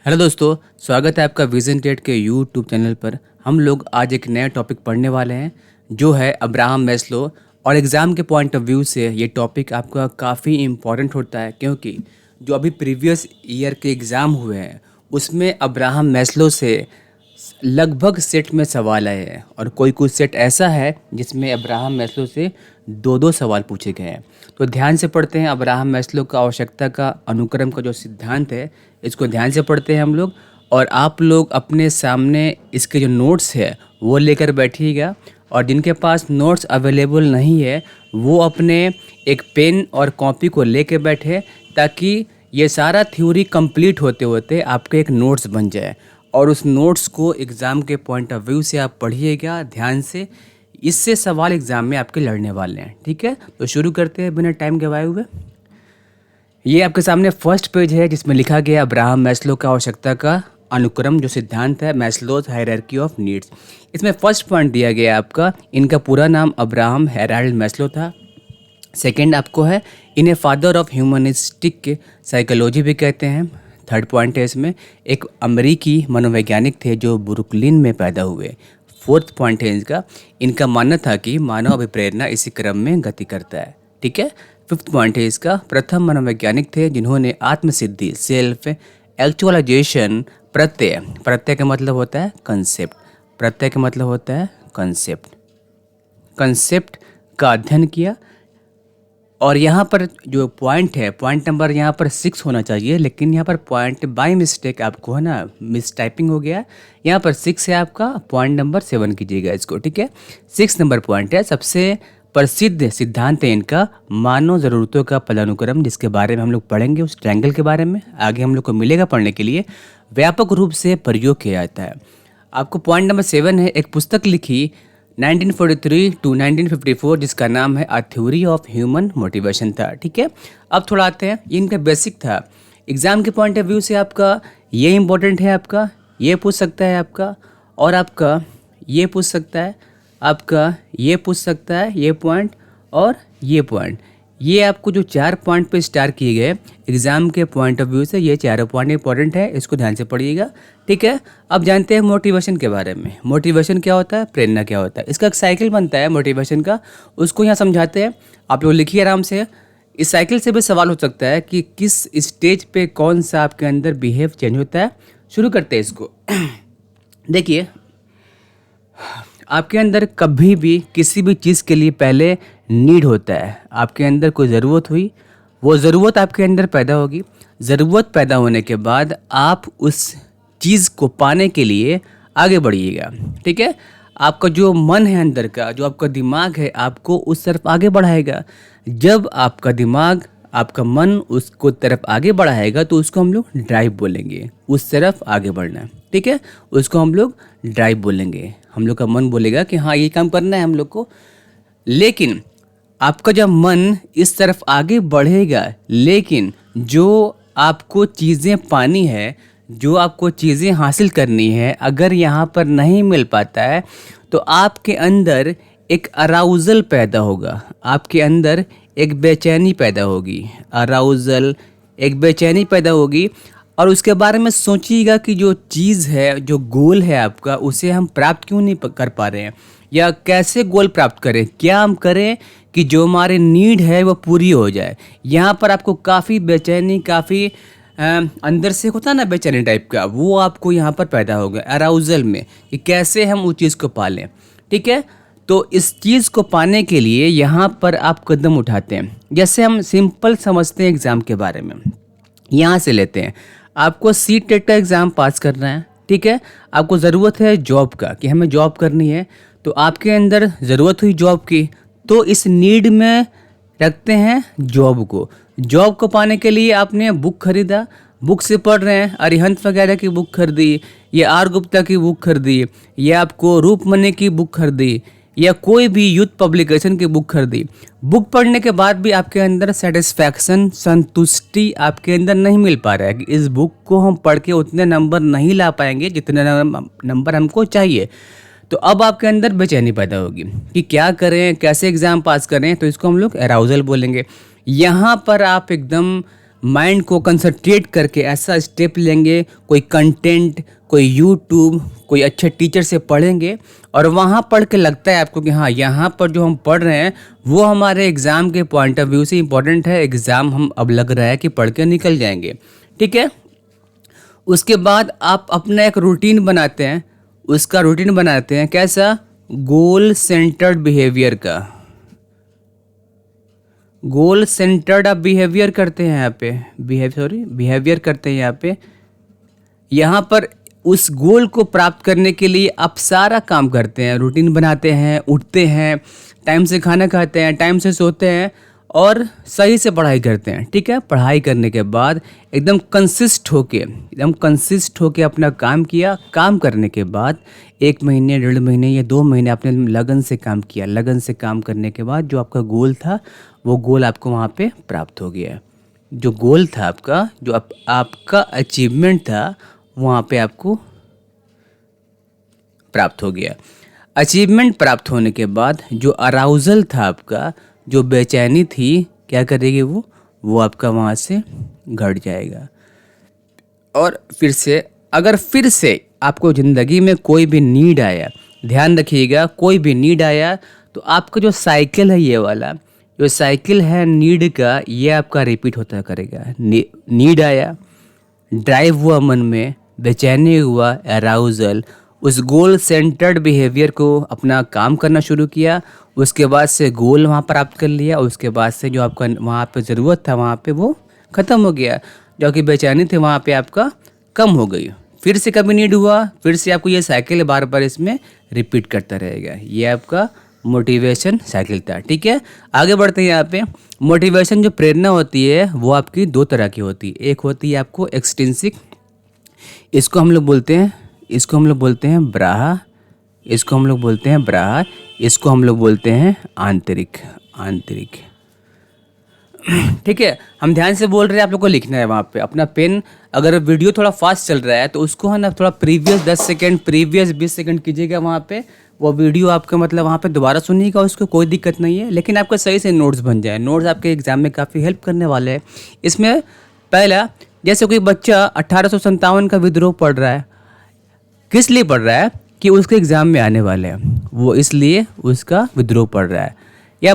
Hello दोस्तों, स्वागत है आपका विजन टेट के यूट्यूब चैनल पर। हम लोग आज एक नया टॉपिक पढ़ने वाले हैं जो है अब्राहम मैस्लो। और एग्ज़ाम के पॉइंट ऑफ व्यू से ये टॉपिक आपका काफ़ी इम्पॉर्टेंट होता है, क्योंकि जो अभी प्रीवियस ईयर के एग्ज़ाम हुए हैं उसमें अब्राहम मैस्लो से लगभग सेट में सवाल आए हैं, और कोई कुछ सेट ऐसा है जिसमें अब्राहम मैस्लो से दो दो सवाल पूछे गए हैं। तो ध्यान से पढ़ते हैं। अब्राहम मैस्लो का आवश्यकता का अनुक्रम का जो सिद्धांत है, इसको ध्यान से पढ़ते हैं हम लोग। और आप लोग अपने सामने इसके जो नोट्स है वो लेकर बैठिएगा, और जिनके पास नोट्स अवेलेबल नहीं है वो अपने एक पेन और कॉपी को लेके बैठे, ताकि ये सारा थ्योरी कंप्लीट होते होते आपके एक नोट्स बन जाए। और उस नोट्स को एग्ज़ाम के पॉइंट ऑफ व्यू से आप पढ़िएगा ध्यान से। इससे सवाल एग्ज़ाम में आपके लड़ने वाले हैं, ठीक है। तो शुरू करते हैं बिना टाइम गवाए हुए। ये आपके सामने फर्स्ट पेज है जिसमें लिखा गया अब्राहम मैस्लो का आवश्यकता का अनुक्रम जो सिद्धांत है, मैस्लोज हायरार्की ऑफ नीड्स। इसमें फर्स्ट पॉइंट दिया गया है आपका, इनका पूरा नाम अब्राहम हेराल्ड मैस्लो था। सेकंड आपको है, इन्हें फादर ऑफ ह्यूमनिस्टिक साइकोलॉजी भी कहते हैं। थर्ड पॉइंट है इसमें, एक अमेरिकी मनोवैज्ञानिक थे जो ब्रुकलिन में पैदा हुए। फोर्थ पॉइंट है इनका मानना था कि मानव अभिप्रेरणा इसी क्रम में गति करता है, ठीक है। फिफ्थ पॉइंट है इसका, प्रथम मनोवैज्ञानिक थे जिन्होंने आत्मसिद्धि सेल्फ एक्चुअलाइजेशन प्रत्यय का मतलब होता है कंसेप्ट, प्रत्यय का मतलब होता है कंसेप्ट का अध्ययन किया। और यहाँ पर जो पॉइंट है, पॉइंट नंबर यहाँ पर 6 होना चाहिए, लेकिन यहाँ पर पॉइंट बाय मिस्टेक आपको है ना मिस टाइपिंग हो गया। यहाँ पर 6 है आपका, पॉइंट नंबर 7 कीजिएगा इसको, ठीक है। 6 नंबर पॉइंट है, सबसे प्रसिद्ध सिद्धांत है इनका मानव ज़रूरतों का पदानुक्रम, जिसके बारे में हम लोग पढ़ेंगे। उस ट्रायंगल के बारे में आगे हम लोग को मिलेगा पढ़ने के लिए, व्यापक रूप से प्रयोग किया जाता है। आपको पॉइंट नंबर 7 है, एक पुस्तक लिखी 1943 टू 1954 जिसका नाम है a theory of human motivation था, ठीक है। अब थोड़ा आते हैं, ये इनका बेसिक था। एग्ज़ाम के पॉइंट ऑफ व्यू से आपका ये इंपॉर्टेंट है, आपका ये पूछ सकता है आपका, और आपका ये पूछ सकता है, आपका ये पूछ सकता है, ये पॉइंट और ये पॉइंट। ये आपको जो 4 पॉइंट पे स्टार किए गए एग्ज़ाम के पॉइंट ऑफ व्यू से, ये चारों पॉइंट इंपॉर्टेंट है, इसको ध्यान से पढ़िएगा, ठीक है। अब जानते हैं मोटिवेशन के बारे में। मोटिवेशन क्या होता है, प्रेरणा क्या होता है, इसका एक साइकिल बनता है मोटिवेशन का, उसको यहाँ समझाते हैं। आप लोग लिखिए आराम से। इस साइकिल से भी सवाल हो सकता है कि किस स्टेज पे कौन सा आपके अंदर बिहेव चेंज होता है। शुरू करते हैं इसको। देखिए, आपके अंदर कभी भी किसी भी चीज़ के लिए पहले नीड होता है। आपके अंदर कोई ज़रूरत हुई, वो ज़रूरत आपके अंदर पैदा होगी। ज़रूरत पैदा होने के बाद आप उस चीज़ को पाने के लिए आगे बढ़िएगा, ठीक है। आपका जो मन है अंदर का, जो आपका दिमाग है, आपको उस तरफ आगे बढ़ाएगा। जब आपका दिमाग, आपका मन उसको तरफ आगे बढ़ाएगा तो उसको हम लोग ड्राइव बोलेंगे, उस तरफ आगे बढ़ना, ठीक है। उसको हम लोग ड्राइव बोलेंगे। हम लोग का मन बोलेगा कि हाँ ये काम करना है हम लोग को। लेकिन आपका जब मन इस तरफ आगे बढ़ेगा, लेकिन जो आपको चीज़ें पानी है, जो आपको चीज़ें हासिल करनी है, अगर यहाँ पर नहीं मिल पाता है तो आपके अंदर एक अराउजल पैदा होगा, आपके अंदर एक बेचैनी पैदा होगी। अराउजल, एक बेचैनी पैदा होगी। और उसके बारे में सोचिएगा कि जो चीज़ है, जो गोल है आपका, उसे हम प्राप्त क्यों नहीं कर पा रहे हैं, या कैसे गोल प्राप्त करें, क्या हम करें कि जो हमारे नीड है वो पूरी हो जाए। यहाँ पर आपको काफ़ी बेचैनी, काफ़ी अंदर से होता है ना बेचैनी टाइप का, वो आपको यहाँ पर पैदा होगा अराउजल में, कि कैसे हम उस चीज़ को पालें, ठीक है। तो इस चीज़ को पाने के लिए यहाँ पर आप कदम उठाते हैं। जैसे हम सिंपल समझते हैं एग्ज़ाम के बारे में, यहाँ से लेते हैं। आपको सी टेट का एग्ज़ाम पास करना है, ठीक है। आपको ज़रूरत है जॉब का, कि हमें जॉब करनी है, तो आपके अंदर ज़रूरत हुई जॉब की, तो इस नीड में रखते हैं जॉब को। जॉब को पाने के लिए आपने बुक खरीदा, बुक से पढ़ रहे हैं, अरिहंत वगैरह की बुक खरीदी, या आर गुप्ता की बुक खरीदी, या आपको रूपमनी की बुक खरीदी, या कोई भी यूथ पब्लिकेशन की बुक खरीदी। बुक पढ़ने के बाद भी आपके अंदर सेटिस्फैक्शन, संतुष्टि आपके अंदर नहीं मिल पा रहा है कि इस बुक को हम पढ़ के उतने नंबर नहीं ला पाएंगे जितने नंबर हमको चाहिए। तो अब आपके अंदर बेचैनी पैदा होगी कि क्या करें, कैसे एग्ज़ाम पास करें। तो इसको हम लोग अराउजल बोलेंगे। यहाँ पर आप एकदम माइंड को कंसंट्रेट करके ऐसा स्टेप लेंगे, कोई कंटेंट, कोई यूट्यूब, कोई अच्छे टीचर से पढ़ेंगे और वहाँ पढ़ के लगता है आपको कि हाँ यहाँ पर जो हम पढ़ रहे हैं वो हमारे एग्ज़ाम के पॉइंट ऑफ व्यू से इम्पोर्टेंट है, एग्ज़ाम हम अब लग रहा है कि पढ़ के निकल जाएंगे। ठीक है, उसके बाद आप अपना एक रूटीन बनाते हैं, उसका रूटीन बनाते हैं कैसा, गोल सेंटर्ड बिहेवियर का। गोल सेंटर्ड आप बिहेवियर करते हैं यहाँ पे, बिहेवियर करते हैं यहाँ पर उस गोल को प्राप्त करने के लिए आप सारा काम करते हैं, रूटीन बनाते हैं, उठते हैं, टाइम से खाना खाते हैं, टाइम से सोते हैं और सही से पढ़ाई करते हैं। ठीक है, पढ़ाई करने के बाद एकदम कंसिस्ट होके अपना काम किया। काम करने के बाद 1 महीने, 1.5 महीने या 2 महीने आपने लगन से काम किया। लगन से काम करने के बाद जो आपका गोल था वो गोल आपको वहाँ पे प्राप्त हो गया। जो गोल था आपका, जो आपका अचीवमेंट था वहाँ पे आपको प्राप्त हो गया। अचीवमेंट प्राप्त होने के बाद जो अराउजल था आपका, जो बेचैनी थी, क्या करेगी वो आपका वहाँ से घट जाएगा। और अगर फिर से आपको ज़िंदगी में कोई भी नीड आया, ध्यान रखिएगा, कोई भी नीड आया तो आपका जो साइकिल है, ये वाला जो साइकिल है नीड का, ये आपका रिपीट होता करेगा। नीड आया, ड्राइव हुआ मन में, बेचैनी हुआ, अराउजल, उस गोल सेंटर्ड बिहेवियर को अपना काम करना शुरू किया, उसके बाद से गोल वहाँ प्राप्त कर लिया, उसके बाद से जो आपका वहाँ पे ज़रूरत था वहाँ पे वो ख़त्म हो गया, जो कि बेचैनी थी वहाँ पे आपका कम हो गई। फिर से कभी नीड हुआ, फिर से आपको ये साइकिल बार बार इसमें रिपीट करता रहेगा। ये आपका मोटिवेशन साइकिल था। ठीक है, आगे बढ़ते हैं। यहाँ पे मोटिवेशन जो प्रेरणा होती है वो आपकी 2 तरह की होती है। एक होती है आपको एक्सट्रिंसिक, इसको हम लोग बोलते हैं ब्राहा, इसको हम लोग बोलते हैं आंतरिक। ठीक है, हम ध्यान से बोल रहे हैं, आप लोग को लिखना है वहाँ पे अपना पेन। अगर वीडियो थोड़ा फास्ट चल रहा है तो उसको है ना थोड़ा प्रीवियस 10 सेकेंड, प्रीवियस 20 सेकेंड कीजिएगा वहाँ पे। वो वीडियो आपका मतलब वहाँ पे दोबारा सुनिएगा, उसको कोई दिक्कत नहीं है, लेकिन आपका सही से नोट्स बन जाए। नोट्स आपके एग्जाम में काफ़ी हेल्प करने वाले हैं। इसमें पहला, जैसे कोई बच्चा 1857 का विद्रोह पढ़ रहा है, किस लिए पढ़ रहा है कि उसके एग्ज़ाम में आने वाले हैं, वो इसलिए उसका विद्रोह पढ़ रहा है। या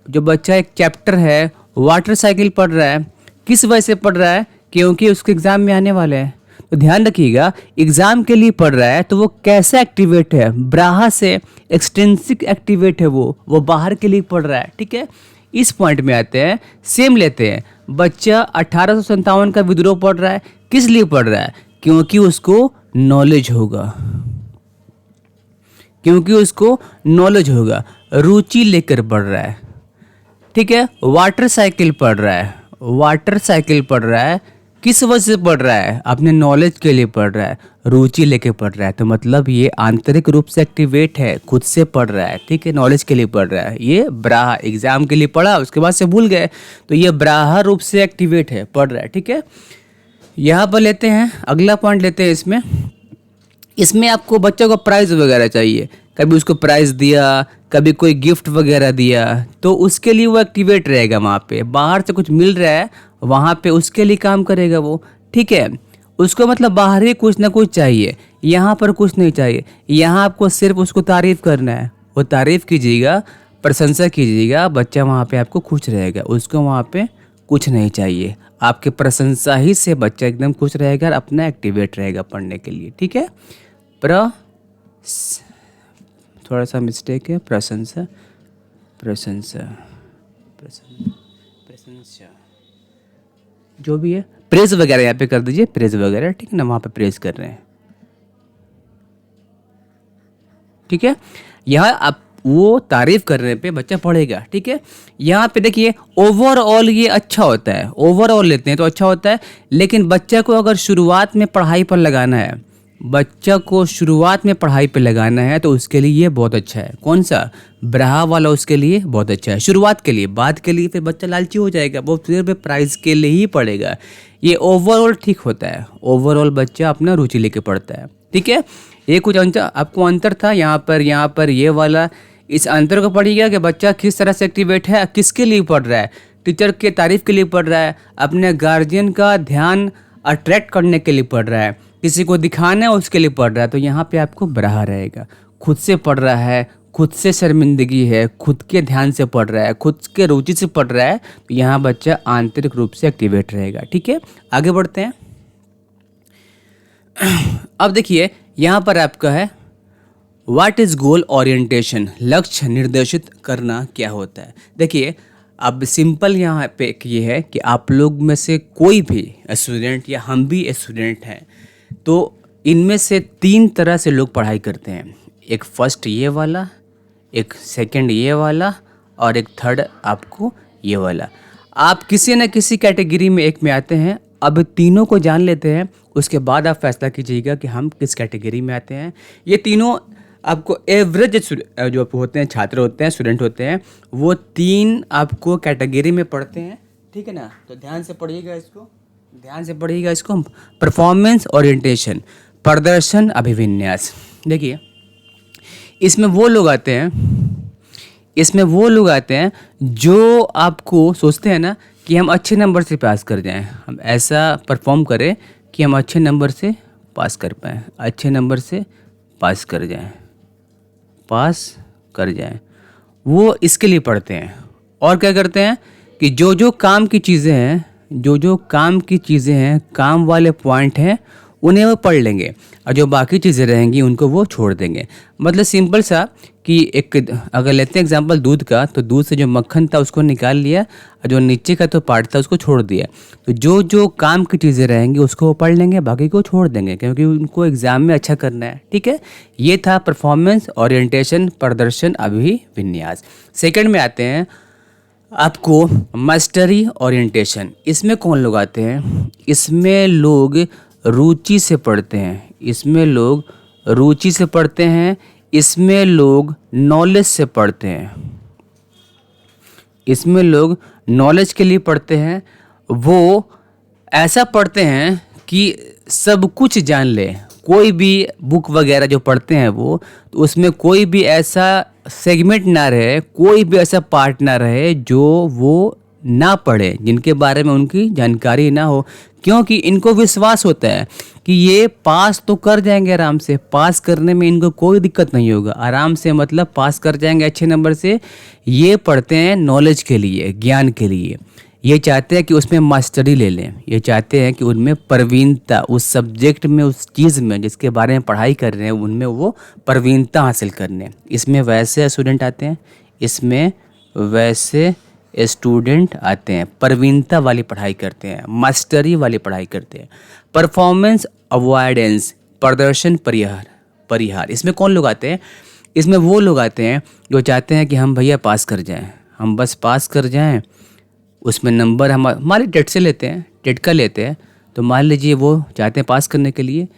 जो बच्चा एक चैप्टर है वाटर साइकिल पढ़ रहा है, किस वजह से पढ़ रहा है, क्योंकि उसके एग्ज़ाम में आने वाले हैं। तो ध्यान रखिएगा, एग्ज़ाम के लिए पढ़ रहा है तो वो कैसे एक्टिवेट है, ब्राहा से एक्सटेंसिक एक्टिवेट है, वो बाहर के लिए पढ़ रहा है। ठीक है, इस पॉइंट में आते हैं, सेम लेते हैं। बच्चा 1857 का विद्रोह पढ़ रहा है, किस लिए पढ़ रहा है, क्योंकि उसको नॉलेज होगा, रुचि लेकर पढ़ रहा है। ठीक है, वाटर साइकिल पढ़ रहा है, किस वजह से पढ़ रहा है, अपने नॉलेज के लिए पढ़ रहा है, रुचि लेके पढ़ रहा है। तो मतलब ये आंतरिक रूप से एक्टिवेट है, खुद से पढ़ रहा है। ठीक है, नॉलेज के लिए पढ़ रहा है। ये ब्राहा, एग्जाम के लिए पढ़ा उसके बाद से भूल गए, तो ये ब्राहा रूप से एक्टिवेट है, पढ़ रहा है। ठीक है, यहाँ पर लेते हैं अगला पॉइंट लेते हैं। इसमें आपको बच्चों को प्राइज़ वगैरह चाहिए, कभी उसको प्राइज़ दिया, कभी कोई गिफ्ट वगैरह दिया, तो उसके लिए वो एक्टिवेट रहेगा। वहाँ पे बाहर से कुछ मिल रहा है, वहाँ पे उसके लिए काम करेगा वो। ठीक है, उसको मतलब बाहर ही कुछ ना कुछ चाहिए, यहाँ पर कुछ नहीं चाहिए। यहाँ आपको सिर्फ उसको तारीफ़ करना है, वो तारीफ़ कीजिएगा, प्रशंसा कीजिएगा, बच्चा वहाँ पे आपको खुश रहेगा। उसको वहाँ पे कुछ नहीं चाहिए, आपके प्रशंसा ही से बच्चा एकदम खुश रहेगा और अपना एक्टिवेट रहेगा पढ़ने के लिए। ठीक है, थोड़ा सा मिस्टेक है, प्रशंसा जो भी है, प्रेज वगैरह यहाँ पे कर दीजिए, प्रेज वगैरह। ठीक है ना, वहाँ पे प्रेज कर रहे हैं। ठीक है, यहाँ आप वो तारीफ करने पे बच्चा पढ़ेगा। ठीक है, यहाँ पे देखिए ओवरऑल ये अच्छा होता है, ओवरऑल लेते हैं तो अच्छा होता है, लेकिन बच्चा को अगर शुरुआत में पढ़ाई पर लगाना है, तो उसके लिए ये बहुत अच्छा है। कौन सा, ब्राहा वाला, उसके लिए बहुत अच्छा है शुरुआत के लिए। बाद के लिए फिर बच्चा लालची हो जाएगा, वो सिर्फ प्राइज़ के लिए ही पढ़ेगा। ये ओवरऑल ठीक होता है, ओवरऑल बच्चा अपना रुचि लेके पढ़ता है। ठीक है, ये कुछ आपको अंतर था यहाँ पर ये वाला। इस अंतर को पढ़िएगा कि बच्चा किस तरह से एक्टिवेट है, किसके लिए पढ़ रहा है। टीचर के तारीफ के लिए पढ़ रहा है, अपने गार्जियन का ध्यान अट्रैक्ट करने के लिए पढ़ रहा है, किसी को दिखाना है उसके लिए पढ़ रहा है, तो यहाँ पे आपको बरहा रहेगा। खुद से पढ़ रहा है, खुद से शर्मिंदगी है, खुद के ध्यान से पढ़ रहा है, खुद के रुचि से पढ़ रहा है, तो यहाँ बच्चा आंतरिक रूप से एक्टिवेट रहेगा। ठीक है, आगे बढ़ते हैं। अब देखिए यहाँ पर आपका है व्हाट इज़ गोल ओरिएंटेशन, लक्ष्य निर्देशित करना क्या होता है। देखिए अब सिंपल यहाँ पे ये है कि आप लोग में से कोई भी स्टूडेंट या हम भी स्टूडेंट हैं, तो इनमें से 3 तरह से लोग पढ़ाई करते हैं। एक फर्स्ट ये वाला, एक सेकंड ये वाला और एक थर्ड आपको ये वाला। आप किसी न किसी कैटेगरी में एक में आते हैं। अब तीनों को जान लेते हैं, उसके बाद आप फैसला कीजिएगा कि हम किस कैटेगरी में आते हैं। ये तीनों आपको एवरेज जो होते हैं, छात्र होते हैं, स्टूडेंट होते हैं, वो 3 आपको कैटेगरी में पढ़ते हैं। ठीक है ना, तो ध्यान से पढ़िएगा इसको। परफॉर्मेंस ओरिएंटेशन, प्रदर्शन अभिविन्यास। देखिए इसमें वो लोग आते हैं जो आपको सोचते हैं ना कि हम अच्छे नंबर से पास कर जाएं, हम ऐसा परफॉर्म करें कि हम अच्छे नंबर से पास कर पाएँ, पास कर जाएं। वो इसके लिए पढ़ते हैं। और क्या करते हैं कि जो काम की चीज़ें हैं, काम वाले पॉइंट हैं, उन्हें वो पढ़ लेंगे और जो बाकी चीज़ें रहेंगी उनको वो छोड़ देंगे। मतलब सिंपल सा कि एक अगर लेते हैं एग्जांपल दूध का, तो दूध से जो मक्खन था उसको निकाल लिया और जो नीचे का तो पार्ट था उसको छोड़ दिया। तो जो काम की चीज़ें रहेंगी उसको वो पढ़ लेंगे, बाकी को छोड़ देंगे, क्योंकि उनको एग्ज़ाम में अच्छा करना है। ठीक है, ये था परफॉर्मेंस ओरिएंटेशन, प्रदर्शन अभिविन्यास। सेकंड में आते हैं आपको मास्टरी ओरिएंटेशन। इसमें कौन लोग आते हैं? इसमें लोग रुचि से पढ़ते हैं, इसमें लोग नॉलेज से पढ़ते हैं, इसमें लोग नॉलेज के लिए पढ़ते हैं। वो ऐसा पढ़ते हैं कि सब कुछ जान ले। कोई भी बुक वगैरह जो पढ़ते हैं वो, तो उसमें कोई भी ऐसा सेगमेंट ना रहे, कोई भी ऐसा पार्ट ना रहे जो वो ना पढ़े, जिनके बारे में उनकी जानकारी ना हो, क्योंकि इनको विश्वास होता है कि ये पास तो कर जाएंगे आराम से, पास करने में इनको कोई दिक्कत नहीं होगा। आराम से मतलब पास कर जाएंगे अच्छे नंबर से। ये पढ़ते हैं नॉलेज के लिए, ज्ञान के लिए। ये चाहते हैं कि उसमें मास्टरी ले लें, ये चाहते हैं कि उनमें प्रवीणता, उस सब्जेक्ट में, उस चीज़ में जिसके बारे में पढ़ाई कर रहे हैं उनमें वो प्रवीणता हासिल करने। इसमें वैसे स्टूडेंट आते हैं, प्रवीणता वाली पढ़ाई करते हैं, मास्टरी वाली पढ़ाई करते हैं। परफॉर्मेंस अवॉइडेंस, प्रदर्शन परिहार। इसमें कौन लोग आते हैं? इसमें वो लोग आते हैं जो चाहते हैं कि हम भैया पास कर जाएं, हम बस पास कर जाएं। उसमें नंबर हम मान लीजिए टेट का लेते हैं, तो मान लीजिए वो चाहते हैं पास करने के लिए,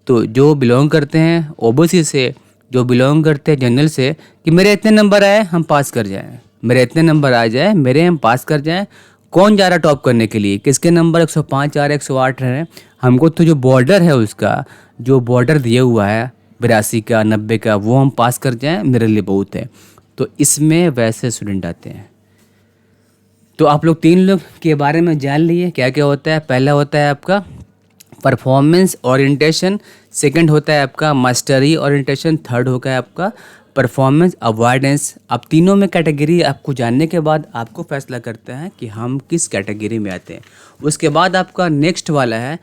तो जो बिलोंग करते हैं ओबीसी से, जो बिलोंग करते हैं जनरल से, कि मेरे इतने नंबर आए हम पास कर जाएं, मेरे इतने नंबर आ जाए, मेरे हम पास कर जाएं। कौन जा रहा टॉप करने के लिए? किसके नंबर 105 आ रहे, 108 रहे? हमको तो जो बॉर्डर है उसका, जो बॉर्डर दिया हुआ है 82 का, 90 का, वो हम पास कर जाएं, मेरे लिए बहुत है। तो इसमें वैसे स्टूडेंट आते हैं। तो आप लोग 3 लोग के बारे में जान लिए क्या क्या होता है। पहला होता है आपका परफॉर्मेंस ओरिएंटेशन, सेकंड होता है आपका मास्टरी ओरिएंटेशन, थर्ड होगा आपका परफॉर्मेंस अवॉइडेंस। अब तीनों में कैटेगरी आपको जानने के बाद आपको फैसला करते हैं कि हम किस कैटेगरी में आते हैं। उसके बाद आपका नेक्स्ट वाला है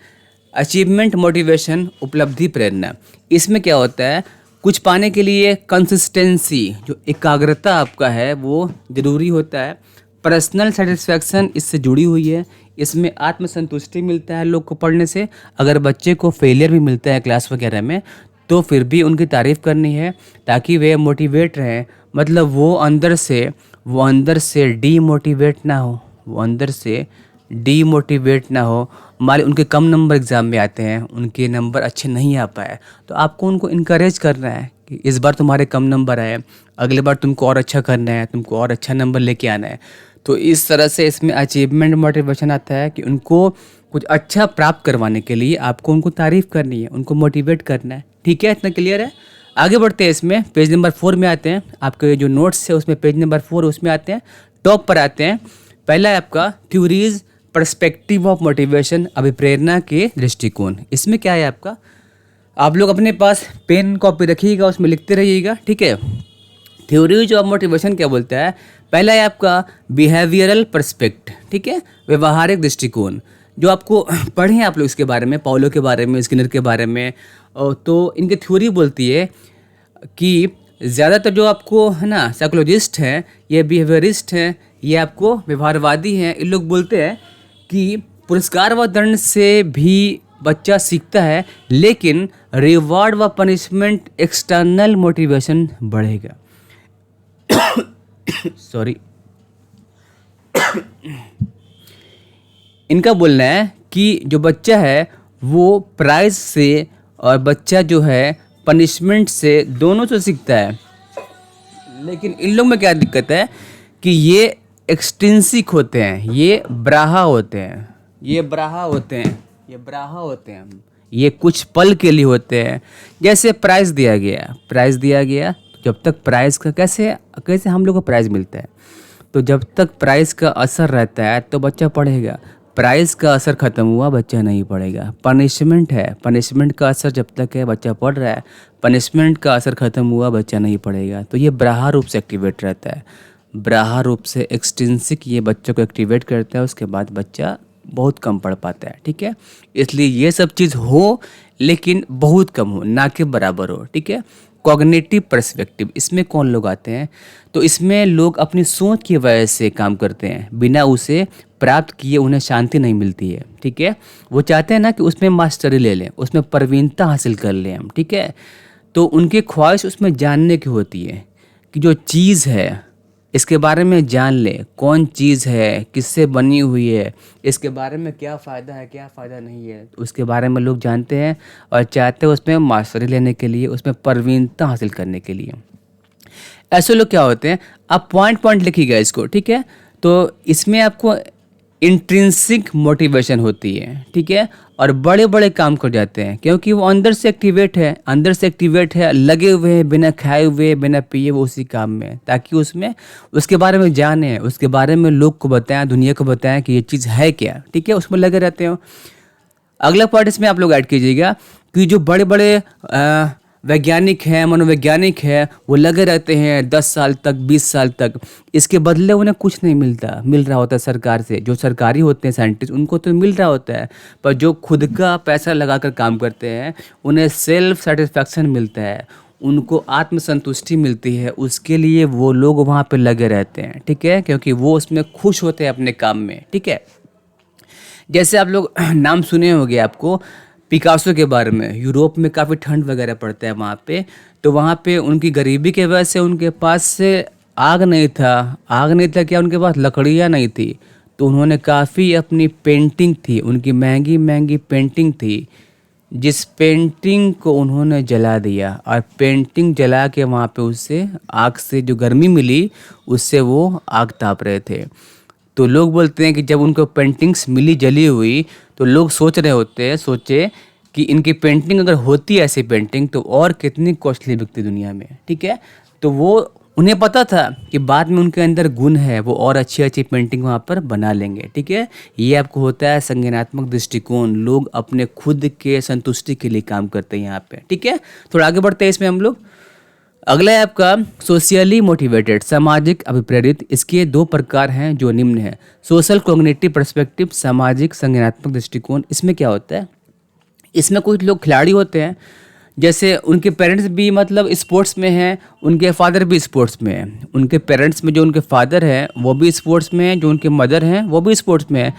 अचीवमेंट मोटिवेशन, उपलब्धि प्रेरणा। इसमें क्या होता है, कुछ पाने के लिए कंसिस्टेंसी, जो एकाग्रता आपका है वो ज़रूरी होता है। पर्सनल सेटिस्फैक्शन इससे जुड़ी हुई है। इसमें आत्मसंतुष्टि मिलता है लोग को पढ़ने से। अगर बच्चे को फेलियर भी मिलता है क्लास वगैरह में, तो फिर भी उनकी तारीफ़ करनी है ताकि वे मोटिवेट रहें। मतलब वो अंदर से डीमोटिवेट ना हो। मान लीजिए उनके कम नंबर एग्ज़ाम में आते हैं, उनके नंबर अच्छे नहीं आ पाए, तो आपको उनको इनकरेज करना है कि इस बार तुम्हारे कम नंबर आए, अगले बार तुमको और अच्छा करना है, तुमको और अच्छा नंबर लेके आना है। तो इस तरह से इसमें अचीवमेंट मोटिवेशन आता है कि उनको कुछ अच्छा प्राप्त करवाने के लिए आपको उनको तारीफ़ करनी है, उनको मोटिवेट करना है। ठीक है, इतना क्लियर है। आगे बढ़ते हैं। इसमें पेज नंबर 4 में आते हैं। आपके जो नोट्स है उसमें पेज नंबर 4 उसमें आते हैं। टॉप पर आते हैं पहला है आपका थ्योरीज पर्सपेक्टिव ऑफ मोटिवेशन, अभिप्रेरणा के दृष्टिकोण। इसमें क्या है आपका, आप लोग अपने पास पेन कॉपी रखिएगा, उसमें लिखते रहिएगा, ठीक है। थ्योरीज ऑफ मोटिवेशन क्या बोलता है, पहला है आपका बिहेवियरल पर्सपेक्ट, ठीक है, व्यवहारिक दृष्टिकोण। जो आपको पढ़े हैं आप लोग इसके बारे में, पाउलो के बारे में, स्किनर के बारे में, तो इनकी थ्योरी बोलती है कि ज़्यादातर जो आपको है ना साइकोलॉजिस्ट हैं, ये बिहेवियरिस्ट हैं, ये आपको व्यवहारवादी हैं, इन लोग बोलते हैं कि पुरस्कार व दंड से भी बच्चा सीखता है, लेकिन रिवॉर्ड व पनिशमेंट एक्सटर्नल मोटिवेशन बढ़ेगा। सॉरी। इनका बोलना है कि जो बच्चा है वो प्राइज से और बच्चा जो है पनिशमेंट से, दोनों से सीखता है। लेकिन इन लोग में क्या दिक्कत है कि ये एक्सट्रिंसिक होते हैं, ये ब्राहा होते हैं, ये ब्राहा होते हैं, ये ब्राहा होते हैं, ये कुछ पल के लिए होते हैं। जैसे प्राइज़ दिया गया, प्राइज़ दिया गया, जब तक प्राइज़ का कैसे हम लोग को प्राइज़ मिलता है, तो जब तक प्राइज़ का असर रहता है तो बच्चा पढ़ेगा। प्राइज़ का असर ख़त्म हुआ, बच्चा नहीं पढ़ेगा। पनिशमेंट है, पनिशमेंट का असर जब तक है बच्चा पढ़ रहा है, पनिशमेंट का असर ख़त्म हुआ, बच्चा नहीं पढ़ेगा। तो ये ब्राहा रूप से एक्टिवेट रहता है, ब्राहा रूप से एक्सट्रिंसिक ये बच्चों को एक्टिवेट करता है, उसके बाद बच्चा बहुत कम पढ़ पाता है, ठीक है। इसलिए ये सब चीज़ हो लेकिन बहुत कम हो, ना कि बराबर हो, ठीक है। कॉग्निटिव पर्सपेक्टिव, इसमें कौन लोग आते हैं, तो इसमें लोग अपनी सोच की वजह से काम करते हैं, बिना उसे प्राप्त किए उन्हें शांति नहीं मिलती है, ठीक है। वो चाहते हैं ना कि उसमें मास्टरी ले लें, उसमें प्रवीणता हासिल कर लें हम, ठीक है। तो उनकी ख्वाहिश उसमें जानने की होती है कि जो चीज़ है इसके बारे में जान ले, कौन चीज़ है, किससे बनी हुई है, इसके बारे में क्या फ़ायदा है, क्या फ़ायदा नहीं है, उसके बारे में लोग जानते हैं और चाहते हैं उसमें मास्टरी लेने के लिए, उसमें प्रवीणता हासिल करने के लिए। ऐसे लोग क्या होते हैं, आप पॉइंट पॉइंट लिखिएगा इसको, ठीक है। तो इसमें आपको इंट्रिंसिक मोटिवेशन होती है, ठीक है, और बड़े बड़े काम कर जाते हैं क्योंकि वो अंदर से एक्टिवेट है, अंदर से एक्टिवेट है, लगे हुए हैं, बिना खाए हुए, बिना पिए वो उसी काम में, ताकि उसमें उसके बारे में जाने, उसके बारे में लोग को बताएं, दुनिया को बताएं कि ये चीज़ है क्या, ठीक है, उसमें लगे रहते हो। अगला पार्ट इसमें आप लोग ऐड कीजिएगा कि जो बड़े बड़े वैज्ञानिक हैं, मनोवैज्ञानिक हैं, वो लगे रहते हैं 10 साल तक, 20 साल तक, इसके बदले उन्हें कुछ नहीं मिल रहा होता सरकार से। जो सरकारी होते हैं साइंटिस्ट, उनको तो मिल रहा होता है, पर जो खुद का पैसा लगाकर काम करते हैं उन्हें सेल्फ सेटिस्फैक्शन मिलता है, उनको आत्मसंतुष्टि मिलती है, उसके लिए वो लोग वहाँ पे लगे रहते हैं, ठीक है, क्योंकि वो उसमें खुश होते हैं अपने काम में, ठीक है। जैसे आप लोग नाम सुने होंगे आपको पिकासो के बारे में, यूरोप में काफ़ी ठंड वगैरह पड़ता है वहाँ पे, तो वहाँ पे उनकी गरीबी के वजह से उनके पास से आग नहीं था क्या, उनके पास लकड़ियाँ नहीं थी, तो उन्होंने काफ़ी अपनी पेंटिंग थी, उनकी महंगी महंगी पेंटिंग थी, जिस पेंटिंग को उन्होंने जला दिया, और पेंटिंग जला के वहाँ पे उससे आग से जो गर्मी मिली उससे वो आग ताप रहे थे। तो लोग बोलते हैं कि जब उनको पेंटिंग्स मिली जली हुई तो लोग सोच रहे होते हैं, सोचे कि इनकी पेंटिंग अगर होती ऐसी पेंटिंग तो और कितनी कॉस्टली बिकती दुनिया में, ठीक है। तो वो उन्हें पता था कि बाद में उनके अंदर गुण है, वो और अच्छी अच्छी पेंटिंग वहाँ पर बना लेंगे, ठीक है। ये आपको होता है संज्ञानात्मक दृष्टिकोण, लोग अपने खुद के संतुष्टि के लिए काम करते हैं यहाँ पे, ठीक है। थोड़ा आगे बढ़ते हैं इसमें हम लोग। अगला है आपका सोशियली मोटिवेटेड, सामाजिक अभिप्रेरित। इसके 2 प्रकार हैं जो निम्न है, सोशल कॉग्निटिव पर्सपेक्टिव, सामाजिक संज्ञानात्मक दृष्टिकोण। इसमें क्या होता है, इसमें कुछ लोग खिलाड़ी होते हैं, जैसे उनके पेरेंट्स भी मतलब स्पोर्ट्स में हैं, उनके फादर भी स्पोर्ट्स में हैं, उनके पेरेंट्स में जो उनके फादर हैं वो भी स्पोर्ट्स में हैं, जो उनके मदर हैं वो भी स्पोर्ट्स में हैं।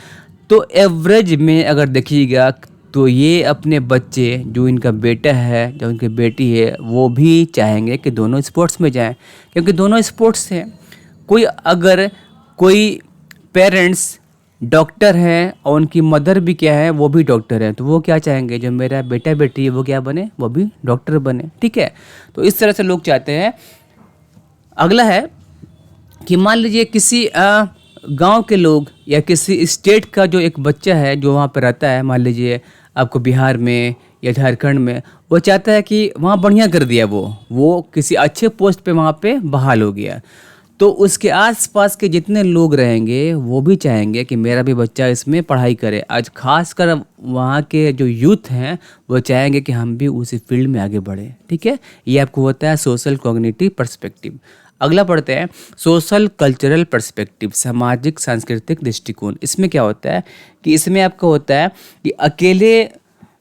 तो एवरेज में अगर देखिएगा तो ये अपने बच्चे, जो इनका बेटा है, जो इनकी बेटी है, वो भी चाहेंगे कि दोनों स्पोर्ट्स में जाएं, क्योंकि दोनों स्पोर्ट्स हैं। कोई पेरेंट्स डॉक्टर हैं और उनकी मदर भी क्या है, वो भी डॉक्टर है, तो वो क्या चाहेंगे, जो मेरा बेटा बेटी है वो क्या बने, वो भी डॉक्टर बने, ठीक है। तो इस तरह से लोग चाहते हैं। अगला है कि मान लीजिए किसी गांव के लोग या किसी स्टेट का जो एक बच्चा है जो वहाँ पर रहता है, मान लीजिए आपको बिहार में या झारखंड में, वो चाहता है कि वहाँ बढ़िया कर दिया, वो किसी अच्छे पोस्ट पे वहाँ पे बहाल हो गया, तो उसके आसपास के जितने लोग रहेंगे वो भी चाहेंगे कि मेरा भी बच्चा इसमें पढ़ाई करे। आज खासकर वहाँ के जो यूथ हैं वो चाहेंगे कि हम भी उसी फील्ड में आगे बढ़ें। ठीक है, ये आपको होता है सोशल कॉग्निटिव पर्सपेक्टिव। अगला पढ़ते हैं सोशल कल्चरल पर्सपेक्टिव, सामाजिक सांस्कृतिक दृष्टिकोण। इसमें क्या होता है कि इसमें आपका होता है कि अकेले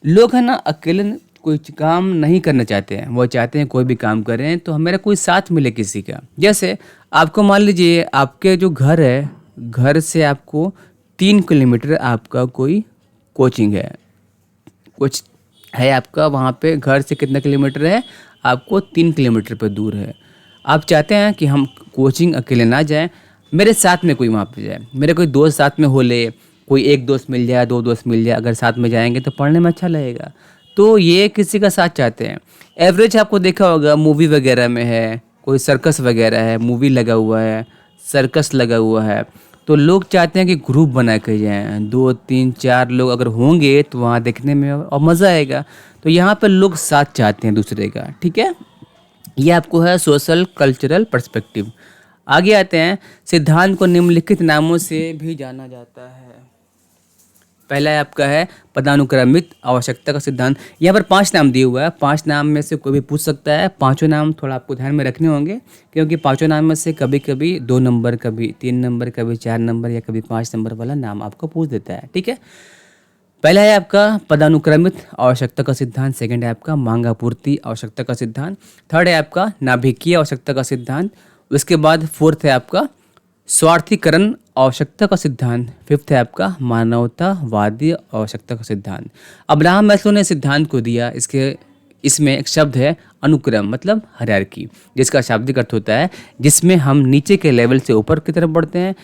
लोग है ना, अकेले कोई काम नहीं करना चाहते हैं, वो चाहते हैं कोई भी काम करें तो मेरा कोई साथ मिले किसी का। जैसे आपको मान लीजिए आपके जो घर है, घर से आपको 3 किलोमीटर आपका कोई कोचिंग है, कुछ है आपका वहाँ पे, घर से कितना किलोमीटर है, आपको 3 किलोमीटर पर दूर है। आप चाहते हैं कि हम कोचिंग अकेले ना जाएं, मेरे साथ में कोई वहाँ पे जाए, मेरे कोई दोस्त साथ में हो ले, कोई एक दोस्त मिल जाए, 2 दोस्त मिल जाए, अगर साथ में जाएंगे तो पढ़ने में अच्छा लगेगा। तो ये किसी का साथ चाहते हैं। एवरेज आपको देखा होगा मूवी वगैरह में है, कोई सर्कस वगैरह है, मूवी लगा हुआ है, सर्कस लगा हुआ है, तो लोग चाहते हैं कि ग्रुप बना के जाएं, 2 3 4 लोग अगर होंगे तो वहाँ देखने में और मज़ा आएगा। तो यहाँ पर लोग साथ चाहते हैं दूसरे का। ठीक है, ये आपको है सोशल कल्चरल पर्सपेक्टिव। आगे आते हैं, सिद्धांत को निम्नलिखित नामों से भी जाना जाता है। पहला है आपका है पदानुक्रमित आवश्यकता का सिद्धांत। यहाँ पर 5 नाम दिए हुआ है, 5 नाम में से कोई भी पूछ सकता है। पांचों नाम थोड़ा आपको ध्यान में रखने होंगे, क्योंकि पांचों नाम में से कभी कभी 2 नंबर, कभी 3 नंबर, कभी 4 नंबर या कभी 5 नंबर वाला नाम आपको पूछ देता है। ठीक है, पहला है आपका पदानुक्रमित आवश्यकता का सिद्धांत, सेकंड है आपका मांग आपूर्ति आवश्यकता का सिद्धांत, थर्ड है आपका नाभिकीय आवश्यकता का सिद्धांत, उसके बाद फोर्थ है आपका स्वार्थीकरण आवश्यकता का सिद्धांत, फिफ्थ है आपका मानवतावादी आवश्यकता का सिद्धांत। अब्राहम मैस्लो ने सिद्धांत को दिया, इसमें एक शब्द है अनुक्रम, मतलब हायरार्की, जिसका शाब्दिक अर्थ होता है जिसमें हम नीचे के लेवल से ऊपर की तरफ बढ़ते हैं।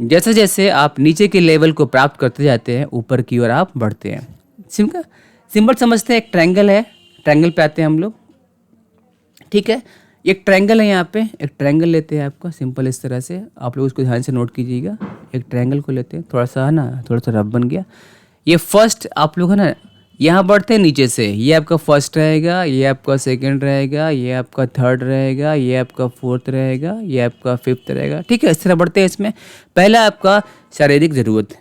जैसे जैसे आप नीचे के लेवल को प्राप्त करते जाते हैं, ऊपर की ओर आप बढ़ते हैं। सिंपल समझते हैं, एक ट्रायंगल है, ट्रायंगल पे आते हैं हम लोग। ठीक है, एक ट्रायंगल है, यहाँ पे एक ट्रायंगल लेते हैं आपका, सिंपल इस तरह से आप लोग उसको ध्यान से नोट कीजिएगा। एक ट्रायंगल को लेते हैं, थोड़ा सा है ना, थोड़ा सा रफ बन गया। ये फर्स्ट आप लोग है ना यहाँ बढ़ते हैं नीचे से, ये आपका फर्स्ट रहेगा, ये आपका सेकंड रहेगा, ये आपका थर्ड रहेगा, ये आपका फोर्थ रहेगा, ये आपका फिफ्थ रहेगा। ठीक है, इस तरह बढ़ते हैं। इसमें पहला आपका शारीरिक ज़रूरत,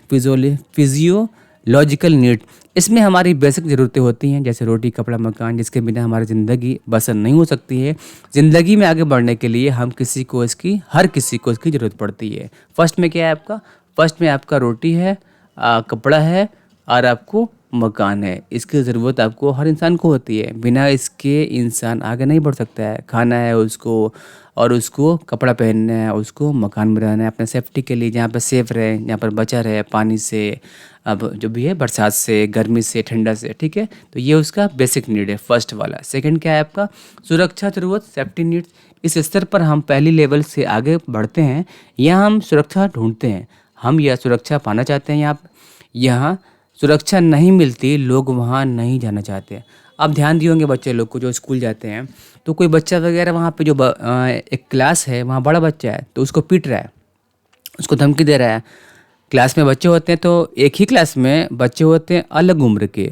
फिजियोलॉजिकल नीड। इसमें हमारी बेसिक ज़रूरतें होती हैं, जैसे रोटी, कपड़ा, मकान, जिसके बिना हमारी ज़िंदगी बसर नहीं हो सकती है। ज़िंदगी में आगे बढ़ने के लिए हर किसी को इसकी ज़रूरत पड़ती है। फर्स्ट में क्या है आपका, फर्स्ट में आपका रोटी है, कपड़ा है और आपको मकान है। इसकी ज़रूरत आपको हर इंसान को होती है, बिना इसके इंसान आगे नहीं बढ़ सकता है। खाना है उसको, और उसको कपड़ा पहनना है, उसको मकान में रहना है अपने सेफ्टी के लिए, जहाँ पर सेफ रहे, जहाँ पर बचा रहे पानी से, अब जो भी है बरसात से, गर्मी से, ठंडा से। ठीक है, तो ये उसका बेसिक नीड है, फर्स्ट वाला। सेकंड क्या है आपका सुरक्षा ज़रूरत, सेफ्टी नीड्स। इस स्तर पर हम पहली लेवल से आगे बढ़ते हैं, यहाँ हम सुरक्षा ढूंढते हैं, हम यह सुरक्षा पाना चाहते हैं। यहाँ सुरक्षा नहीं मिलती, लोग वहाँ नहीं जाना चाहते। आप ध्यान दिए होंगे बच्चे लोग को जो स्कूल जाते हैं, तो कोई बच्चा वगैरह वहाँ पे जो एक क्लास है, वहाँ बड़ा बच्चा है तो उसको पीट रहा है, उसको धमकी दे रहा है। क्लास में बच्चे होते हैं तो एक ही क्लास में बच्चे होते हैं अलग उम्र के।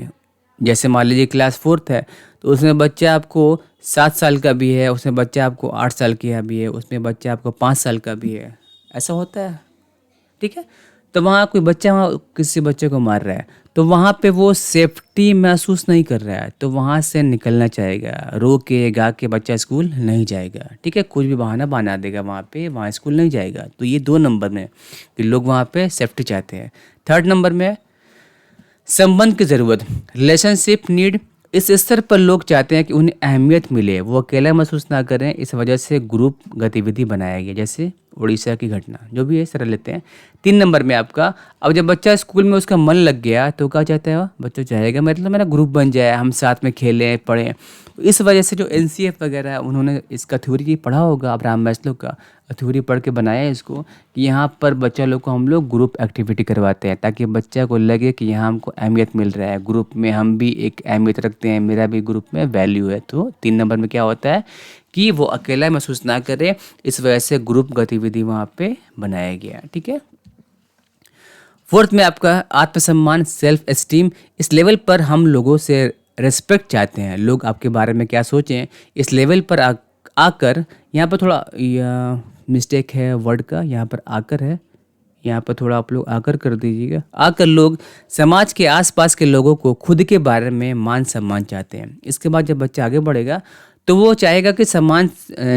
जैसे मान लीजिए क्लास 4th है तो उसमें बच्चा आपको 7 साल का भी है, उसमें बच्चा आपको 8 साल का भी है, उसमें बच्चा आपको 5 साल का भी है, ऐसा होता है। ठीक है, तो वहाँ कोई बच्चा वहाँ किसी बच्चे को मार रहा है तो वहाँ पे वो सेफ्टी महसूस नहीं कर रहा है, तो वहाँ से निकलना चाहेगा, रो के गा के बच्चा स्कूल नहीं जाएगा। ठीक है, कुछ भी बहाना बना देगा वहाँ पे, वहाँ स्कूल नहीं जाएगा। तो ये 2 नंबर में कि लोग वहाँ पे सेफ्टी चाहते हैं। थर्ड नंबर में संबंध की ज़रूरत, रिलेशनशिप नीड। इस स्तर पर लोग चाहते हैं कि उन्हें अहमियत मिले, वो अकेला महसूस ना करें, इस वजह से ग्रुप गतिविधि बनाया गया, जैसे उड़ीसा की घटना जो भी है सरल लेते हैं। 3 नंबर में आपका, अब जब बच्चा स्कूल में उसका मन लग गया तो क्या चाहता है, बच्चा चाहेगा मतलब मेरा ग्रुप बन जाए, हम साथ में खेलें पढ़ें। इस वजह से जो NCF वगैरह उन्होंने इसका थ्योरी पढ़ा होगा, अब्राहम मैस्लो का थ्योरी पढ़ के बनाया इसको, कि यहाँ पर बच्चा लोग को हम लोग ग्रुप एक्टिविटी करवाते हैं ताकि बच्चा को लगे कि यहाँ हमको अहमियत मिल रहा है, ग्रुप में हम भी एक अहमियत रखते हैं, मेरा भी ग्रुप में वैल्यू है। तो 3 नंबर में क्या होता है कि वो अकेला महसूस ना करे, इस वजह से ग्रुप गतिविधि वहाँ पे बनाया गया। ठीक है, 4th में आपका आत्मसम्मान, सेल्फ एस्टीम। इस लेवल पर हम लोगों से रेस्पेक्ट चाहते हैं, लोग आपके बारे में क्या सोचें, इस लेवल पर आकर यहाँ पर थोड़ा मिस्टेक है वर्ड का, यहाँ पर आकर है, यहाँ पर थोड़ा आप लोग आकर कर दीजिएगा। आकर लोग समाज के आसपास के लोगों को खुद के बारे में मान सम्मान चाहते हैं। इसके बाद जब बच्चा आगे बढ़ेगा तो वो चाहेगा कि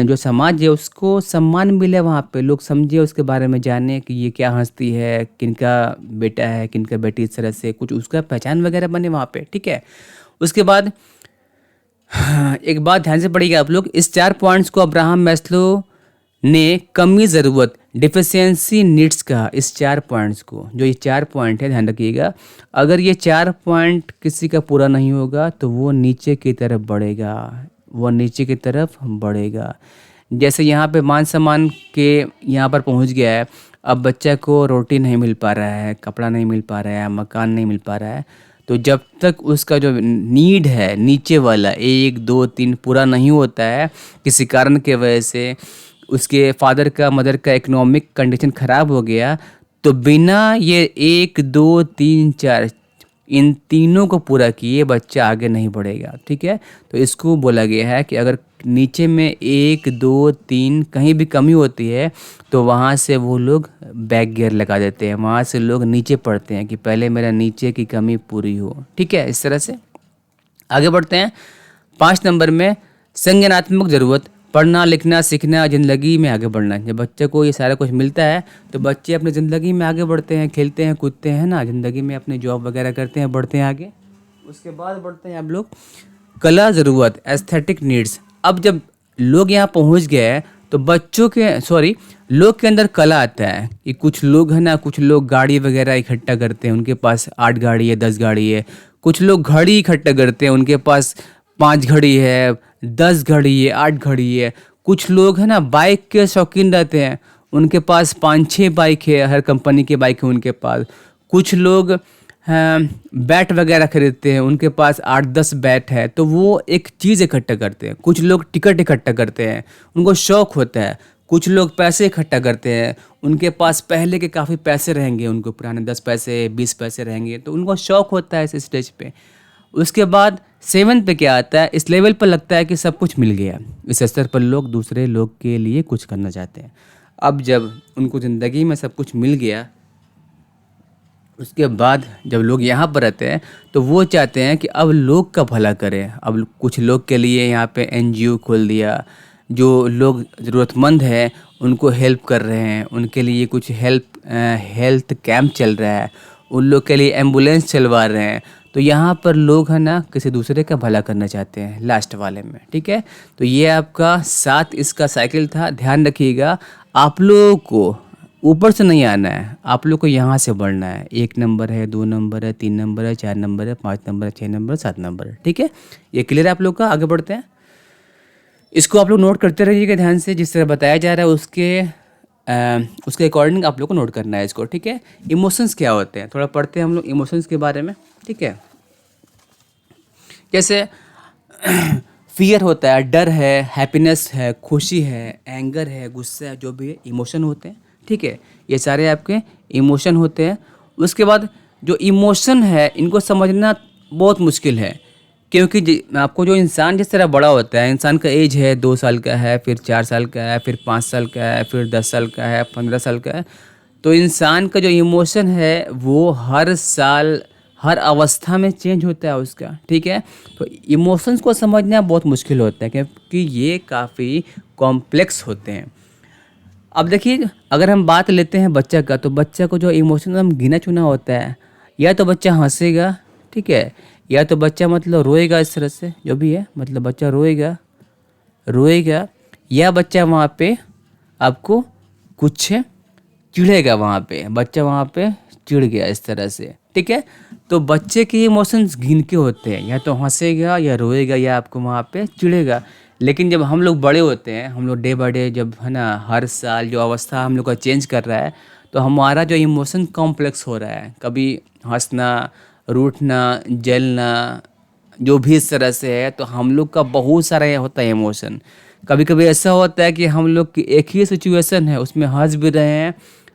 जो समाज है उसको सम्मान मिले, वहाँ पे लोग समझे, उसके बारे में जाने कि ये क्या हस्ती है, किनका बेटा है, किनका बेटी, इस तरह से कुछ उसका पहचान वगैरह बने वहाँ पे, ठीक है। उसके बाद हाँ, एक बात ध्यान से पढ़िएगा आप लोग, इस 4 पॉइंट्स को अब्राहम मैस्लो ने कमी ज़रूरत, डिफिशियंसी नीड्स कहा। इस 4 पॉइंट्स को, जो ये 4 पॉइंट है, ध्यान रखिएगा, अगर ये 4 पॉइंट किसी का पूरा नहीं होगा तो वो नीचे की तरफ बढ़ेगा, वो नीचे की तरफ बढ़ेगा। जैसे यहाँ पे मान सम्मान के यहाँ पर पहुँच गया है, अब बच्चा को रोटी नहीं मिल पा रहा है, कपड़ा नहीं मिल पा रहा है, मकान नहीं मिल पा रहा है, तो जब तक उसका जो नीड है नीचे वाला 1 2 3 पूरा नहीं होता है, किसी कारण के वजह से उसके फादर का मदर का इकोनॉमिक कंडीशन ख़राब हो गया, तो बिना ये 1 2 3 4 इन तीनों को पूरा किए बच्चा आगे नहीं बढ़ेगा, ठीक है। तो इसको बोला गया है कि अगर नीचे में 1 2 3 कहीं भी कमी होती है तो वहाँ से वो लोग बैक गियर लगा देते हैं, वहाँ से लोग नीचे पढ़ते हैं कि पहले मेरा नीचे की कमी पूरी हो, ठीक है। इस तरह से आगे बढ़ते हैं। 5 नंबर में संज्ञानात्मक ज़रूरत, पढ़ना लिखना सीखना, ज़िंदगी में आगे बढ़ना। जब बच्चे को ये सारा कुछ मिलता है तो बच्चे अपनी ज़िंदगी में आगे बढ़ते हैं, खेलते हैं कूदते हैं ना, ज़िंदगी में अपने जॉब वगैरह करते हैं, बढ़ते हैं आगे। उसके बाद बढ़ते हैं आप लोग कला ज़रूरत, एस्थेटिक नीड्स। अब जब लोग यहाँ पहुँच गए हैं तो लोग के अंदर कला आता है कि कुछ लोग है ना, कुछ लोग गाड़ी वगैरह इकट्ठा करते हैं, उनके पास 8 गाड़ी है, 10 गाड़ी है। कुछ लोग घड़ी इकट्ठा करते हैं, उनके पास 5 घड़ी है, 10 घड़ी है, 8 घड़ी है। कुछ लोग है ना बाइक के शौकीन रहते हैं, उनके पास 5-6 बाइक है, हर कंपनी के बाइक है उनके पास। कुछ लोग बैट वगैरह खरीदते हैं, उनके पास 8-10 बैट है, तो वो एक चीज़ इकट्ठा करते हैं। कुछ लोग टिकट इकट्ठा करते हैं, उनको शौक़ होता है। कुछ लोग पैसे इकट्ठा करते हैं, उनके पास पहले के काफ़ी पैसे रहेंगे, उनको पुराने 10 पैसे 20 पैसे रहेंगे, तो उनको शौक़ होता है इस स्टेज पे। उसके बाद 7 पे क्या आता है, इस लेवल पर लगता है कि सब कुछ मिल गया, इस स्तर पर लोग दूसरे लोग के लिए कुछ करना चाहते हैं। अब जब उनको ज़िंदगी में सब कुछ मिल गया, उसके बाद जब लोग यहाँ पर रहते हैं तो वो चाहते हैं कि अब लोग का भला करें। अब कुछ लोग के लिए यहाँ पे NGO खोल दिया, जो लोग ज़रूरतमंद हैं उनको हेल्प कर रहे हैं, उनके लिए कुछ हेल्थ कैंप चल रहा है, उन लोग के लिए एम्बुलेंस चलवा रहे हैं। तो यहाँ पर लोग है ना किसी दूसरे का भला करना चाहते हैं लास्ट वाले में, ठीक है। तो ये आपका 7 इसका साइकिल था। ध्यान रखिएगा, आप लोगों को ऊपर से नहीं आना है, आप लोग को यहाँ से बढ़ना है। 1 नंबर है, 2 नंबर है, 3 नंबर है, 4 नंबर है, 5 नंबर है, 6 नंबर, 7 नंबर है, ठीक है। ये क्लियर है आप लोग का। आगे बढ़ते हैं। इसको आप लोग नोट करते रहिएगा ध्यान से, जिस तरह बताया जा रहा है उसके अकॉर्डिंग आप लोग को नोट करना है इसको, ठीक है। इमोशंस क्या होते हैं, थोड़ा पढ़ते हैं हम लोग इमोशंस के बारे में, ठीक है। जैसे फियर होता है, डर है, हैप्पीनेस है, खुशी है, एंगर है, गुस्सा है, जो भी इमोशन होते हैं, ठीक है। ये सारे आपके इमोशन होते हैं। उसके बाद जो इमोशन है इनको समझना बहुत मुश्किल है, क्योंकि आपको जो इंसान जिस तरह बड़ा होता है, इंसान का एज है 2 साल का है, फिर 4 साल का है, फिर 5 साल का है, फिर 10 साल का है, 15 साल का है, तो इंसान का जो इमोशन है वो हर साल हर अवस्था में चेंज होता है उसका, ठीक है। तो इमोशंस को समझना बहुत मुश्किल होता है क्योंकि ये काफ़ी कॉम्प्लेक्स होते हैं। अब देखिए, अगर हम बात लेते हैं बच्चा का, तो बच्चा को जो इमोशन हम गिना चुना होता है, या तो बच्चा हंसेगा, ठीक है, या तो बच्चा मतलब रोएगा, इस तरह से जो भी है, मतलब बच्चा रोएगा, या बच्चा वहाँ पे आपको कुछ चिढ़ेगा, वहाँ पे बच्चा वहाँ पे चिढ़ गया, इस तरह से, ठीक है। तो बच्चे के इमोशंस गिन के होते हैं, या तो हंसेगा या रोएगा या आपको वहाँ पे चिढ़ेगा। लेकिन जब हम लोग बड़े होते हैं, हम लोग डे बाय डे जब है ना हर साल जो अवस्था हम लोग का चेंज कर रहा है, तो हमारा जो इमोशन कॉम्प्लेक्स हो रहा है, कभी हंसना, रूठना, जलना, जो भी इस तरह से है, तो हम लोग का बहुत सारा होता है इमोशन। कभी कभी ऐसा होता है कि हम लोग की एक ही सिचुएशन है, उसमें हंस भी रहे हैं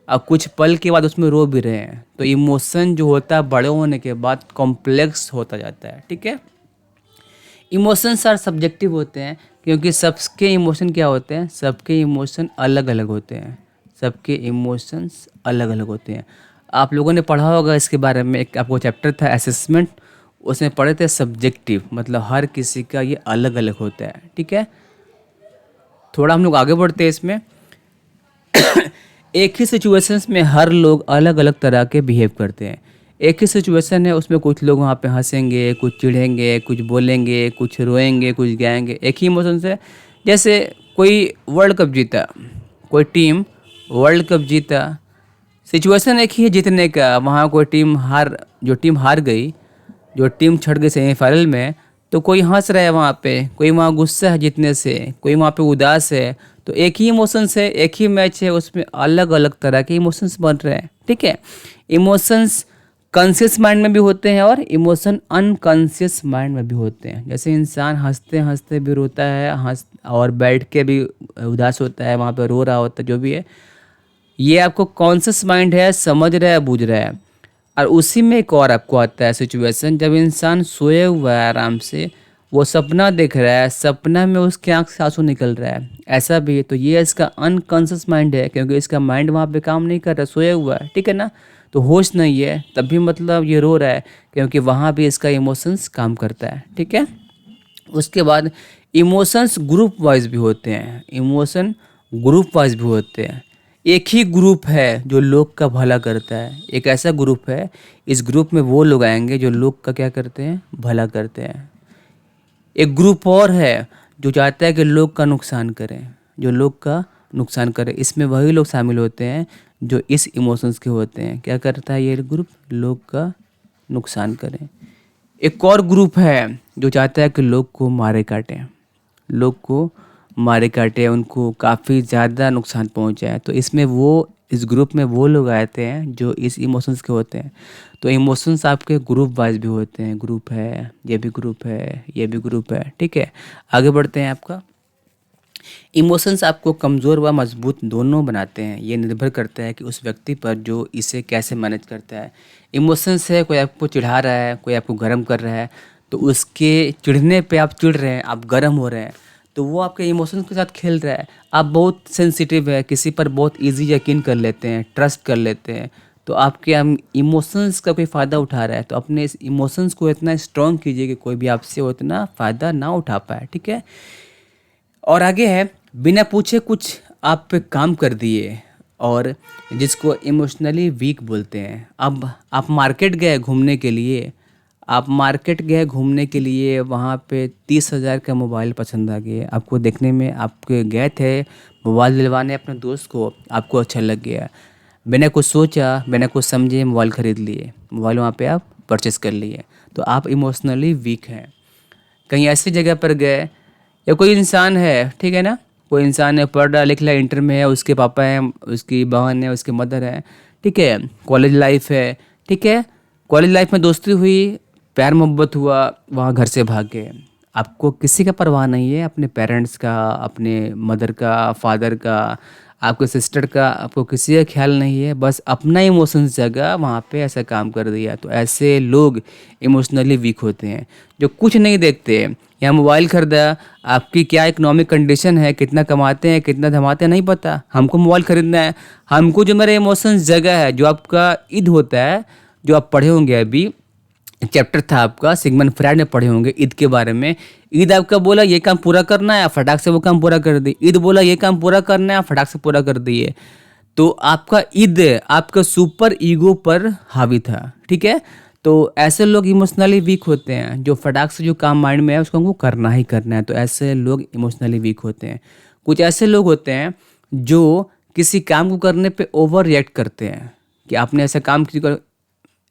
और कुछ पल के बाद उसमें रो भी रहे हैं। तो इमोशन जो होता है बड़े होने के बाद कॉम्प्लेक्स होता जाता है, ठीक है। इमोशंस आर सब्जेक्टिव होते हैं, क्योंकि सबके इमोशन क्या होते हैं, सबके इमोशन अलग अलग होते हैं, सबके इमोशंस अलग अलग होते हैं। आप लोगों ने पढ़ा होगा इसके बारे में, एक आपको चैप्टर था असेसमेंट, उसमें पढ़े थे सब्जेक्टिव, मतलब हर किसी का ये अलग अलग होता है। ठीक है, थोड़ा हम लोग आगे बढ़ते हैं इसमें। एक ही सिचुएशंस में हर लोग अलग अलग तरह के बिहेव करते हैं। एक ही सिचुएशन है, उसमें कुछ लोग वहाँ पे हंसेंगे, कुछ चिढ़ेंगे, कुछ बोलेंगे, कुछ रोएंगे, कुछ गाएंगे। एक ही इमोशन से, जैसे कोई वर्ल्ड कप जीता, कोई टीम वर्ल्ड कप जीता, सिचुएशन एक ही है जीतने का, वहाँ कोई टीम जो टीम हार गई, जो टीम छट गई सेमीफाइनल में, तो कोई हंस रहा है वहाँ पे, कोई वहाँ गुस्सा है जीतने से, कोई वहाँ पे उदास है। तो एक ही इमोशंस है, एक ही मैच है, उसमें अलग अलग तरह के इमोशंस बन रहे हैं। ठीक है, इमोशंस कॉन्शियस माइंड में भी होते हैं और इमोशन अनकॉन्शियस माइंड में भी होते हैं। जैसे इंसान हंसते हंसते भी रोता है, हंस और बैठ के भी उदास होता है, वहाँ पे रो रहा होता है, जो भी है, ये आपको कॉन्शियस माइंड है, समझ रहा है, बूझ रहा है। और उसी में एक और आपको आता है सिचुएशन, जब इंसान सोए हुआ है आराम से, वो सपना देख रहा है, सपना में उसके आँख से आंसू निकल रहा है, ऐसा भी है। तो ये इसका अनकॉन्शियस माइंड है, क्योंकि इसका माइंड वहाँ पे काम नहीं कर रहा, सोया हुआ है। ठीक है ना, तो होश नहीं है, तब भी मतलब ये रो रहा है, क्योंकि वहाँ भी इसका इमोशंस काम करता है। ठीक है, उसके बाद इमोशंस ग्रुप वाइज भी होते हैं, इमोशन ग्रुप वाइज भी होते हैं। एक ही ग्रुप है जो लोग का भला करता है, एक ऐसा ग्रुप है, इस ग्रुप में वो लोग आएंगे जो लोग का क्या करते हैं, भला करते हैं। एक ग्रुप और है जो चाहता है कि लोग का नुकसान करें, जो लोग का नुकसान करें। इसमें वही लोग शामिल होते हैं जो इस इमोशंस के होते हैं। क्या करता है ये ग्रुप, लोग का नुकसान करें। एक और ग्रुप है जो चाहता है कि लोग को मारे काटें, लोग को मारे काटे, उनको काफ़ी ज़्यादा नुकसान पहुंचाए। तो इसमें इस ग्रुप में वो लोग आते हैं जो इस इमोशंस के होते हैं। तो इमोशंस आपके ग्रुप वाइज भी होते हैं, ग्रुप है, ये भी ग्रुप है, ये भी ग्रुप है। ठीक है, आगे बढ़ते हैं। आपका इमोशंस आपको कमज़ोर व मजबूत दोनों बनाते हैं। ये निर्भर करता है कि उस व्यक्ति पर जो इसे कैसे मैनेज करता है। इमोशंस है, कोई आपको चिढ़ा रहा है, कोई आपको गर्म कर रहा है, तो उसके चिढ़ने पे आप चिढ़ रहे हैं, आप गर्म हो रहे हैं, तो वो आपके इमोशंस के साथ खेल रहा है। आप बहुत सेंसिटिव है, किसी पर बहुत इजी यकीन कर लेते हैं, ट्रस्ट कर लेते हैं, तो आपके इमोशंस का कोई फ़ायदा उठा रहा है। तो अपने इस इमोशंस को इतना स्ट्रॉन्ग कीजिए कि कोई भी आपसे उतना फ़ायदा ना उठा पाए। ठीक है, और आगे है, बिना पूछे कुछ आप पे काम कर दिए, और जिसको इमोशनली वीक बोलते हैं। अब आप मार्केट गए घूमने के लिए, आप मार्केट गए घूमने के लिए, वहाँ पे 30,000 का मोबाइल पसंद आ गया आपको, देखने में आपके गए थे मोबाइल दिलवाने अपने दोस्त को, आपको अच्छा लग गया, बिना कुछ सोचा, बिना कुछ समझे मोबाइल ख़रीद लिए, मोबाइल वहाँ पे आप परचेस कर लिए। तो आप इमोशनली वीक हैं। कहीं ऐसी जगह पर गए, या कोई इंसान है, ठीक है ना, कोई इंसान है, पढ़ रहा लिख रहा है, इंटर में है, उसके पापा हैं, उसकी बहन है, उसके मदर है, ठीक है, कॉलेज लाइफ है, ठीक है, कॉलेज लाइफ में दोस्ती हुई, प्यार मोहब्बत हुआ, वहाँ घर से भाग गए। आपको किसी का परवाह नहीं है, अपने पेरेंट्स का, अपने मदर का, फादर का, आपके सिस्टर का, आपको किसी का ख्याल नहीं है, बस अपना इमोशंस जगह वहाँ पे ऐसा काम कर दिया। तो ऐसे लोग इमोशनली वीक होते हैं, जो कुछ नहीं देखते। या मोबाइल खरीदा, आपकी क्या इकोनॉमिक कंडीशन है, कितना कमाते हैं, कितना धमाते हैं, नहीं पता, हमको मोबाइल खरीदना है। हमको जो मेरे इमोशंस जगह है, जो आपका ईद होता है, जो आप पढ़े होंगे, अभी चैप्टर था आपका सिगमंड फ्रायड में पढ़े होंगे ईद के बारे में। ईद आपका बोला ये काम पूरा करना है, फटाक से वो काम पूरा कर दी। ईद बोला ये काम पूरा करना है, फटाक से पूरा कर दिए। तो आपका ईद आपका सुपर ईगो पर हावी था। ठीक है, तो ऐसे लोग इमोशनली वीक होते हैं, जो फटाक से जो काम माइंड में है उसको हमको करना ही करना है। तो ऐसे लोग इमोशनली वीक होते हैं। कुछ ऐसे लोग होते हैं जो किसी काम को करने पे ओवर रिएक्ट करते हैं, कि आपने ऐसा काम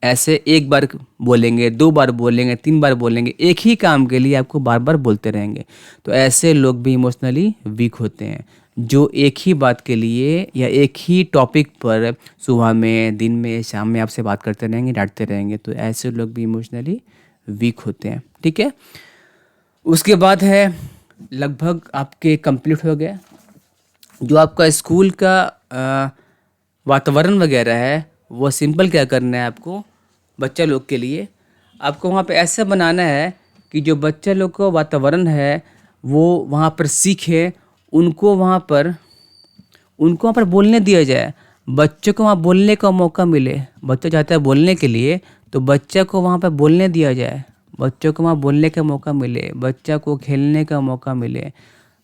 ऐसे एक बार बोलेंगे, 2 बार बोलेंगे, 3 बार बोलेंगे, एक ही काम के लिए आपको बार बार बोलते रहेंगे। तो ऐसे लोग भी इमोशनली वीक होते हैं, जो एक ही बात के लिए या एक ही टॉपिक पर सुबह में, दिन में, शाम में आपसे बात करते रहेंगे, डांटते रहेंगे। तो ऐसे लोग भी इमोशनली वीक होते हैं। ठीक है, उसके बाद है, लगभग आपके कंप्लीट हो गया, जो आपका स्कूल का वातावरण वगैरह है, वो सिंपल क्या करना है आपको, बच्चा लोग के लिए आपको वहाँ पे ऐसा बनाना है कि जो बच्चा लोग का वातावरण है वो वहाँ पर सीखे, उनको वहाँ पर उनको वहाँ पर बोलने दिया जाए, बच्चों को वहाँ बोलने का मौका मिले। बच्चा चाहता है बोलने के लिए, तो बच्चा को वहाँ पर बोलने दिया जाए, बच्चों को वहाँ बोलने का मौका मिले, बच्चा को खेलने का मौका मिले,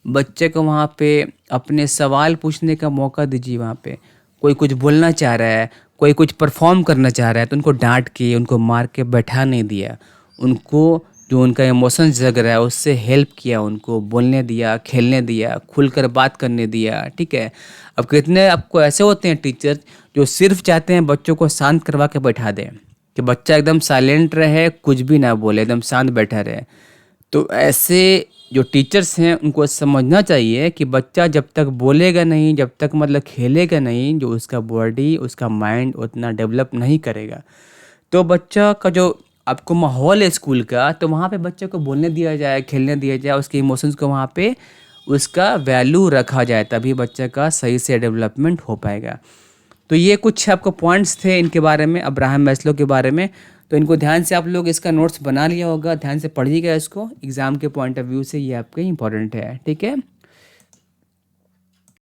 बच्चे को वहाँ पे अपने सवाल पूछने का मौका दीजिए। वहाँ पे कोई कुछ बोलना चाह रहा है, कोई कुछ परफॉर्म करना चाह रहा है, तो उनको डांट के, उनको मार के बैठा नहीं दिया, उनको जो उनका इमोशन जग रहा है उससे हेल्प किया, उनको बोलने दिया, खेलने दिया, खुलकर बात करने दिया। ठीक है। अब कितने आपको ऐसे होते हैं टीचर जो सिर्फ चाहते हैं बच्चों को शांत करवा के बैठा दें, कि बच्चा एकदम साइलेंट रहे, कुछ भी ना बोले, एकदम शांत बैठा रहे। तो ऐसे जो टीचर्स हैं उनको समझना चाहिए कि बच्चा जब तक बोलेगा नहीं, जब तक मतलब खेलेगा नहीं, जो उसका बॉडी, उसका माइंड उतना डेवलप नहीं करेगा। तो बच्चा का जो आपको माहौल है स्कूल का, तो वहाँ पे बच्चे को बोलने दिया जाए, खेलने दिया जाए, उसके इमोशंस को वहाँ पे उसका वैल्यू रखा जाए, तभी बच्चे का सही से डेवलपमेंट हो पाएगा। तो ये कुछ आपको पॉइंट्स थे इनके बारे में, अब्राहम मैस्लो के बारे में। तो इनको ध्यान से आप लोग इसका नोट्स बना लिया होगा, ध्यान से पढ़िएगा इसको, एग्ज़ाम के पॉइंट ऑफ व्यू से ये आपके इंपॉर्टेंट है। ठीक है।